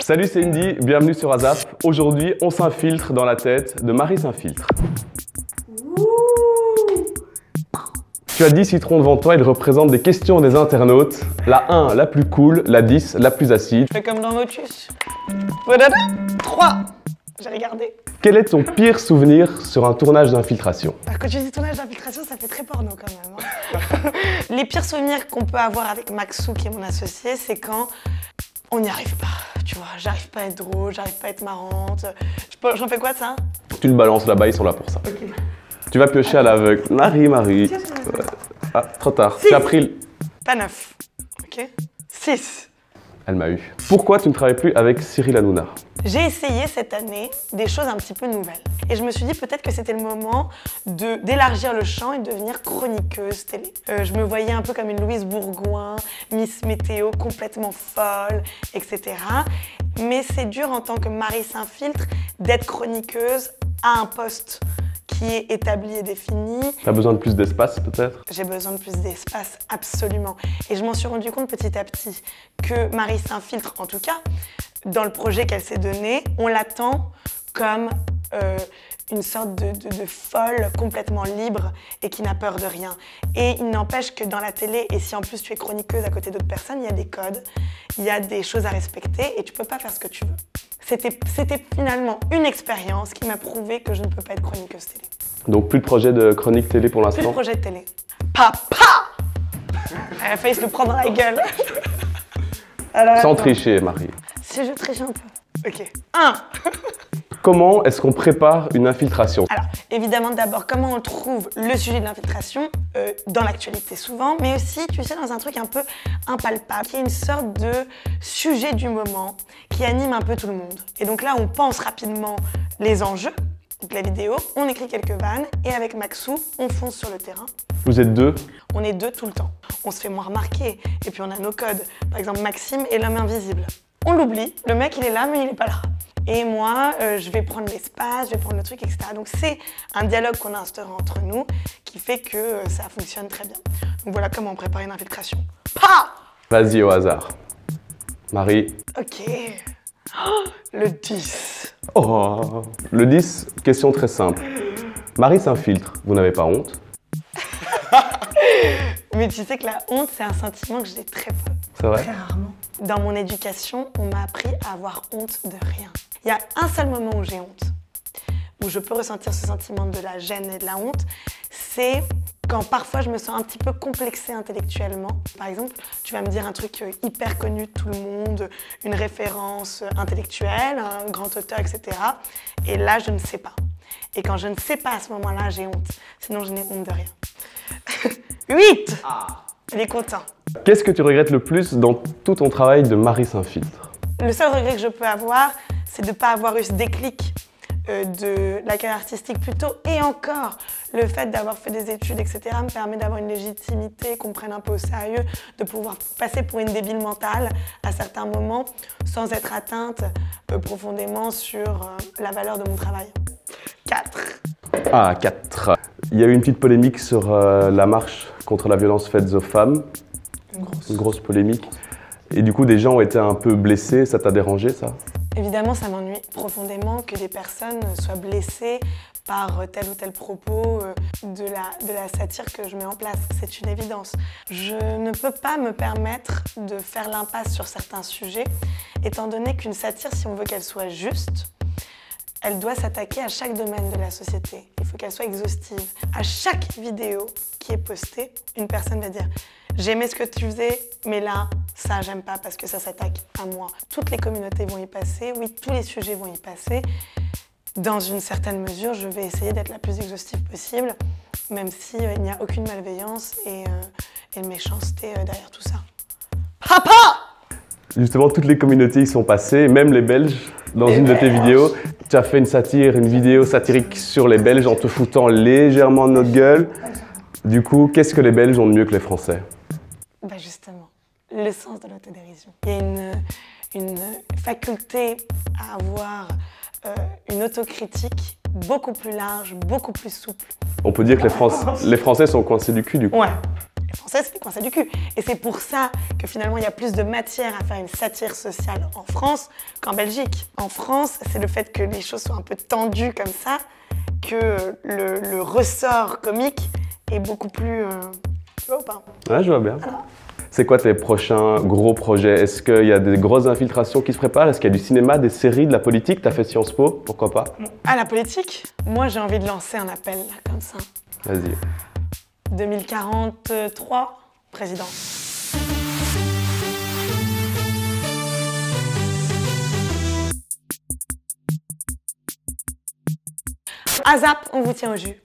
Salut, c'est Indy, bienvenue sur ASAP. Aujourd'hui, on s'infiltre dans la tête de Marie s'infiltre. Tu as 10 citrons devant toi, ils représentent des questions des internautes. La 1, la plus cool, la 10, la plus acide. Je fais comme dans Motus. Voilà, 3. J'ai regardé. Quel est ton pire souvenir sur un tournage d'infiltration? Quand tu dis tournage d'infiltration, ça fait très porno quand même. Hein. Les pires souvenirs qu'on peut avoir avec Maxou, qui est mon associé, c'est quand on n'y arrive pas. Tu vois, j'arrive pas à être drôle, j'arrive pas à être marrante. J'en fais quoi de ça? Tu le balances là-bas, ils sont là pour ça. Ok. Tu vas piocher à l'aveugle. Marie. Ouais. Ah, trop tard. Six. Tu as pris... Pas 9. Ok. 6. Elle m'a eu. Pourquoi tu ne travailles plus avec Cyril Hanouna? J'ai essayé cette année des choses un petit peu nouvelles. Et je me suis dit peut-être que c'était le moment d'élargir le champ et de devenir chroniqueuse télé. Je me voyais un peu comme une Louise Bourgoin, Miss Météo, complètement folle, etc. Mais c'est dur en tant que Marie s'infiltre d'être chroniqueuse à un poste qui est établi et défini. T'as besoin de plus d'espace peut-être? J'ai besoin de plus d'espace, absolument. Et je m'en suis rendu compte petit à petit que Marie s'infiltre, en tout cas, dans le projet qu'elle s'est donné, on l'attend comme une sorte de folle complètement libre et qui n'a peur de rien. Et il n'empêche que dans la télé, et si en plus tu es chroniqueuse à côté d'autres personnes, il y a des codes, il y a des choses à respecter et tu peux pas faire ce que tu veux. C'était finalement une expérience qui m'a prouvé que je ne peux pas être chroniqueuse télé. Donc plus de projet de chronique télé pour Plus de l'instant? projet de télé. Papa! Elle a failli se le prendre dans la gueule. Alors, Sans attends. tricher, Marie. Si je triche un peu. Ok. 1. Comment est-ce qu'on prépare une infiltration? Alors, évidemment, d'abord, comment on trouve le sujet de l'infiltration dans l'actualité souvent, mais aussi, tu sais, dans un truc un peu impalpable, qui est une sorte de sujet du moment qui anime un peu tout le monde. Et donc là, on pense rapidement les enjeux, donc la vidéo, on écrit quelques vannes, et avec Maxou, on fonce sur le terrain. Vous êtes deux? On est deux tout le temps. On se fait moins remarquer, et puis on a nos codes. Par exemple, Maxime est l'homme invisible. On l'oublie, le mec il est là, mais il n'est pas là. Et moi, je vais prendre l'espace, je vais prendre le truc, etc. Donc c'est un dialogue qu'on a instauré entre nous qui fait que ça fonctionne très bien. Donc voilà comment on prépare une infiltration. Pa! Vas-y au hasard. Marie. Ok. Oh, le 10. Oh. Le 10, question très simple. Marie s'infiltre, vous n'avez pas honte? Mais tu sais que la honte, c'est un sentiment que j'ai très peu. C'est vrai? Très rarement. Dans mon éducation, on m'a appris à avoir honte de rien. Il y a un seul moment où j'ai honte, où je peux ressentir ce sentiment de la gêne et de la honte, c'est quand parfois je me sens un petit peu complexée intellectuellement. Par exemple, tu vas me dire un truc hyper connu de tout le monde, une référence intellectuelle, un grand auteur, etc. Et là, je ne sais pas. Et quand je ne sais pas à ce moment-là, j'ai honte. Sinon, je n'ai honte de rien. 8! Il est content. Qu'est-ce que tu regrettes le plus dans tout ton travail de Marie s'infiltre? Le seul regret que je peux avoir, c'est de ne pas avoir eu ce déclic de la carrière artistique plutôt. Et encore, le fait d'avoir fait des études, etc., me permet d'avoir une légitimité, qu'on me prenne un peu au sérieux, de pouvoir passer pour une débile mentale à certains moments, sans être atteinte profondément sur la valeur de mon travail. 4. Ah, 4. Il y a eu une petite polémique sur la marche contre la violence faite aux femmes. Une grosse polémique. Et du coup, des gens ont été un peu blessés. Ça t'a dérangé, ça? Évidemment, ça m'ennuie profondément que des personnes soient blessées par tel ou tel propos de la satire que je mets en place. C'est une évidence. Je ne peux pas me permettre de faire l'impasse sur certains sujets, étant donné qu'une satire, si on veut qu'elle soit juste, elle doit s'attaquer à chaque domaine de la société. Il faut qu'elle soit exhaustive. À chaque vidéo qui est postée, une personne va dire « J'aimais ce que tu faisais, mais là, ça, j'aime pas parce que ça s'attaque à moi. » Toutes les communautés vont y passer, oui, tous les sujets vont y passer. Dans une certaine mesure, je vais essayer d'être la plus exhaustive possible, même s'il n'y a aucune malveillance et méchanceté derrière tout ça. Papa! Justement, toutes les communautés y sont passées, même les Belges. Dans une de tes vidéos, tu as fait une vidéo satirique sur les Belges en te foutant légèrement de notre gueule. Du coup, qu'est-ce que les Belges ont de mieux que les Français? Bah justement, le sens de l'autodérision. Il y a une faculté à avoir une autocritique beaucoup plus large, beaucoup plus souple. On peut dire que les Français sont coincés du cul, du coup. Ouais. Les Français, c'est des coincés du cul. Et c'est pour ça que finalement, il y a plus de matière à faire une satire sociale en France qu'en Belgique. En France, c'est le fait que les choses soient un peu tendues comme ça que le ressort comique est beaucoup plus... tu vois ou pas? Ouais, je vois bien. Alors, c'est quoi tes prochains gros projets? Est-ce qu'il y a des grosses infiltrations qui se préparent? Est-ce qu'il y a du cinéma, des séries, de la politique? Tu as fait Sciences Po, pourquoi pas? à la politique, moi j'ai envie de lancer un appel là, comme ça. Vas-y. 2043, président. ASAP, on vous tient au jus.